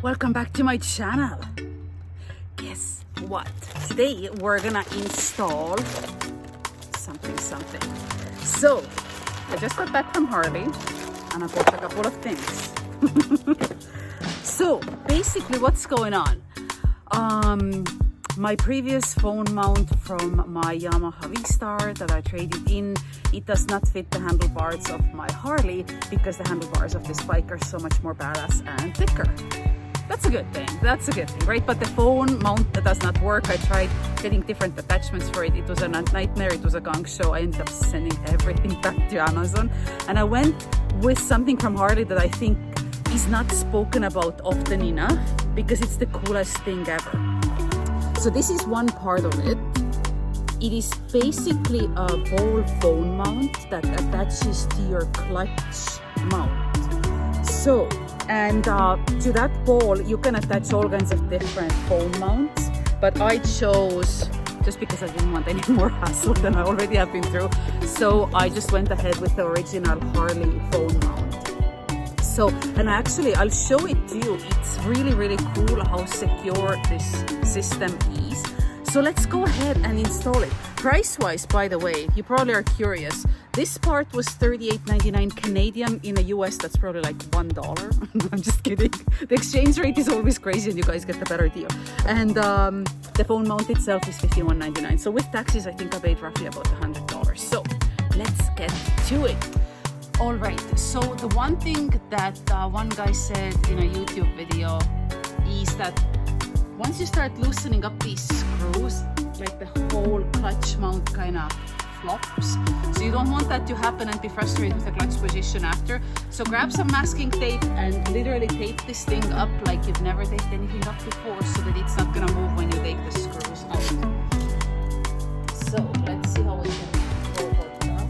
Welcome back to my channel. Guess what? Today we're gonna install something. So I just got back from Harley and I bought a couple of things. So basically what's going on? My previous phone mount from my Yamaha V-Star that I traded in, it does not fit the handlebars of my Harley because the handlebars of this bike are so much more badass and thicker. That's a good thing, right? But the phone mount that does not work. I tried getting different attachments for it. It was a nightmare, it was a gong show. I ended up sending everything back to Amazon. And I went with something from Harley that I think is not spoken about often enough because it's the coolest thing ever. So this is one part of it. It is basically a ball phone mount that attaches to your clutch mount. So, and to that ball, you can attach all kinds of different phone mounts, but I chose, just because I didn't want any more hassle than I already have been through, so I just went ahead with the original Harley phone mount. So, and actually, I'll show it to you. It's really, really cool how secure this system is. So let's go ahead and install it. Price-wise, by the way, you probably are curious. This part was $38.99 Canadian. In the US, that's probably like $1. I'm just kidding. The exchange rate is always crazy and you guys get the better deal. And the phone mount itself is $51.99. So with taxes, I think I paid roughly about $100. So let's get to it. All right, so the one thing that one guy said in a YouTube video is that once you start loosening up these screws, like the whole clutch mount kind of flops. So you don't want that to happen and be frustrated with the clutch position after. So grab some masking tape and literally tape this thing up like you've never taped anything up before so that it's not gonna move when you take the screws out. So let's see how we can go about that.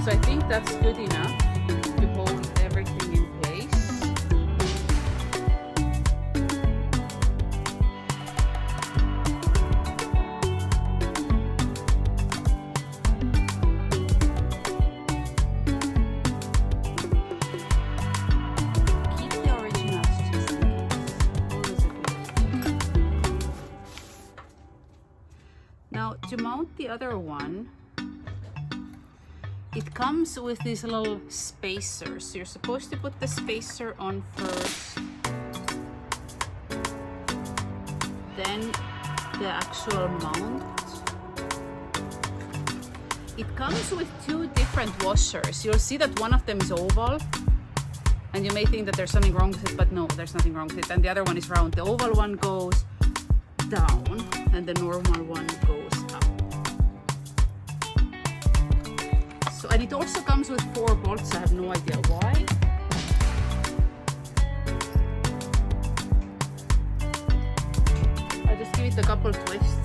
So I think that's good enough to hold everything in place. Keep the originals just in case. Always a good idea. Now to mount the other one, it comes with these little spacers. So you're supposed to put the spacer on first, then the actual mount. It comes with two different washers. You'll see that one of them is oval, and you may think that there's something wrong with it, but no, there's nothing wrong with it. And the other one is round. The oval one goes down, and the normal one goes up. So, and it also comes with 4 bolts. I have no idea why. I just give it a couple twists.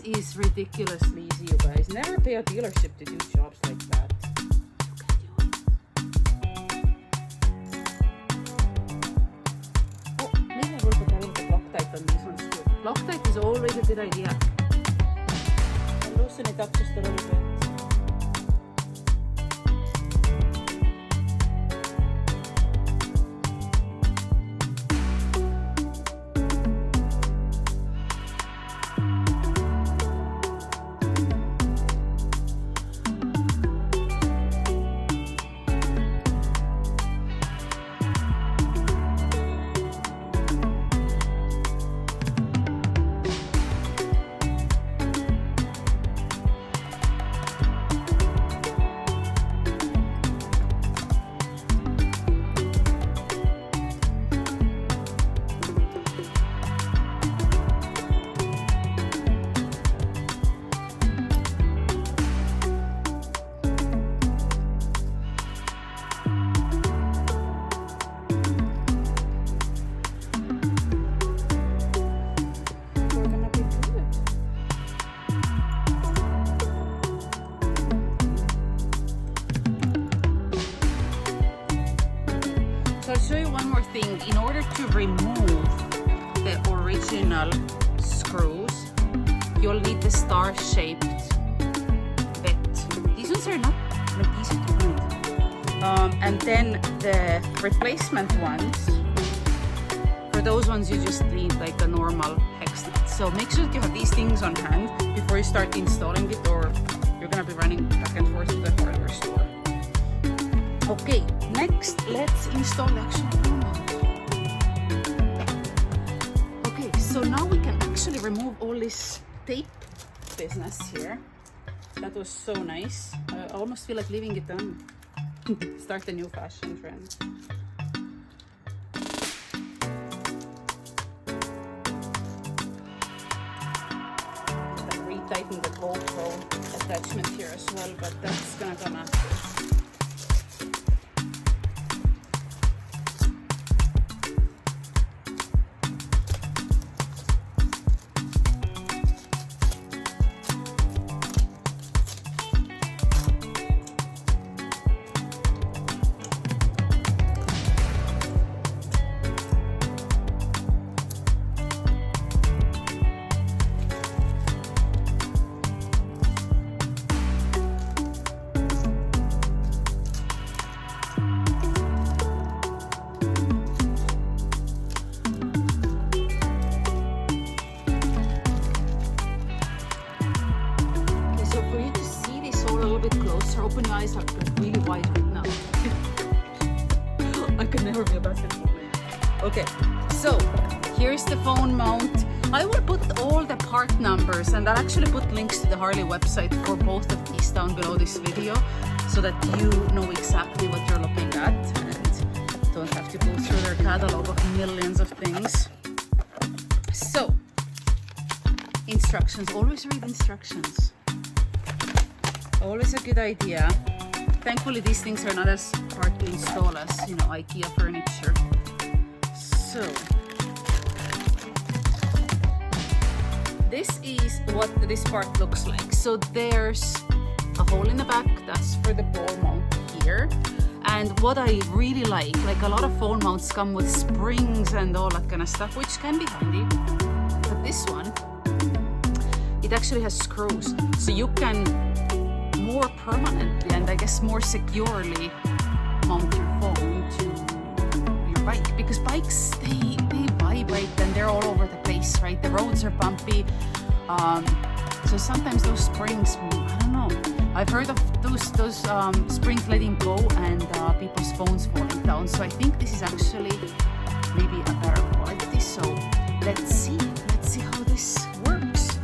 Is ridiculously easy, you guys. Never pay a dealership to do jobs like that. You can do it. Loctite is always a good idea. I'll loosen it up just a little bit. So I'll show you one more thing. In order to remove the original screws, you'll need the star-shaped bit. These ones are not like easy to find. And then the replacement ones, for those ones you just need like a normal hex nut. So make sure that you have these things on hand before you start installing it, or you're gonna be running back and forth to the hardware store. Okay, next let's install the actual phone mount. Okay, so now we can actually remove all this tape business here. That was so nice. I almost feel like leaving it done. Start a new fashion trend. I'll retighten the GoPro attachment here as well, but that's gonna come after. Open your eyes up, like really wide right now. I could never be a basketball player. Okay, so here's the phone mount. I will put all the part numbers, and I'll actually put links to the Harley website for both of these down below this video, so that you know exactly what you're looking at and don't have to go through their catalog of millions of things. So, instructions. Always read instructions. Always a good idea. Thankfully, these things are not as hard to install as, you know, IKEA furniture. So, this is what this part looks like. So there's a hole in the back, that's for the ball mount here. And what I really like a lot of phone mounts come with springs and all that kind of stuff, which can be handy. But this one, it actually has screws. So you can more permanently and I guess more securely mount your phone to your bike, because bikes they vibrate and they're all over the place, right? The roads are bumpy, so sometimes those springs, I don't know, I've heard of those springs letting go and people's phones falling down. So I think this is actually maybe a better quality. So let's see how this works.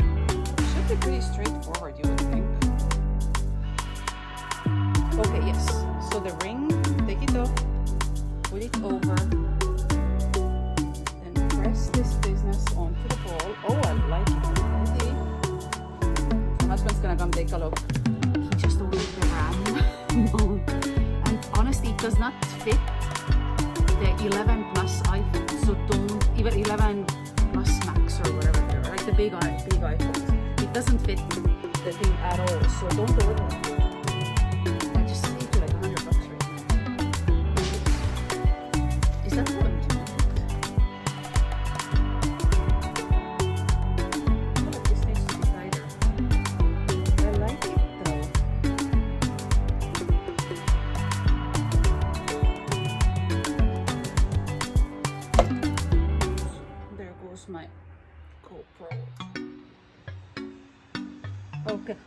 Should be pretty straightforward, you would think. Okay, yes. So the ring, take it off, put it over, then press this business onto the ball. Oh, I like it already. My husband's gonna come take a look. He just ordered the RAM mount, and honestly, it does not fit the 11 Plus iPhone. So don't, even 11 Plus Max or whatever they are, like the big iPhones. It doesn't fit the thing at all. So don't order it. Is that what I'm doing?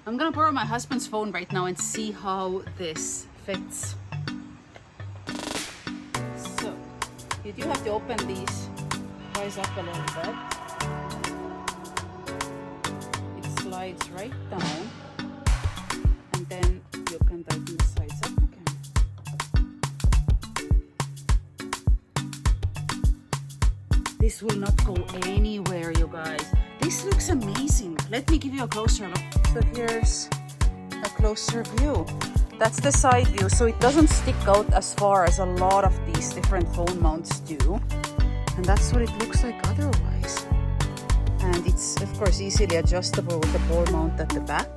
I'm gonna borrow my husband's phone right now and see how this fits. So you do have to open these guys up a little bit. It slides right down, and then you can tighten the sides up again. This will not go anywhere, you guys. This looks amazing. Let me give you a closer look. So here's a closer view. That's the side view, so it doesn't stick out as far as a lot of these different phone mounts do. And that's what it looks like otherwise. And it's, of course, easily adjustable with the ball mount at the back.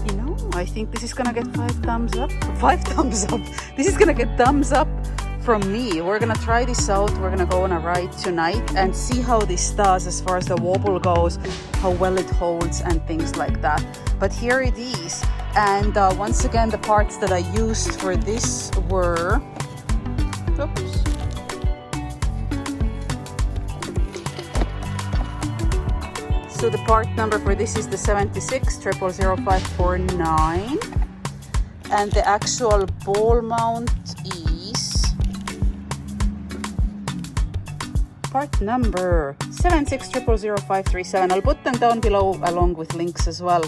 You know, I think this is gonna get 5 thumbs up. 5 thumbs up. This is gonna get thumbs up from me. We're gonna try this out. We're gonna go on a ride tonight and see how this does as far as the wobble goes, how well it holds and things like that. But here it is. And once again, the parts that I used for this were, oops. So the part number for this is the 76000549, and the actual ball mount is part number 76000537. I'll put them down below along with links as well.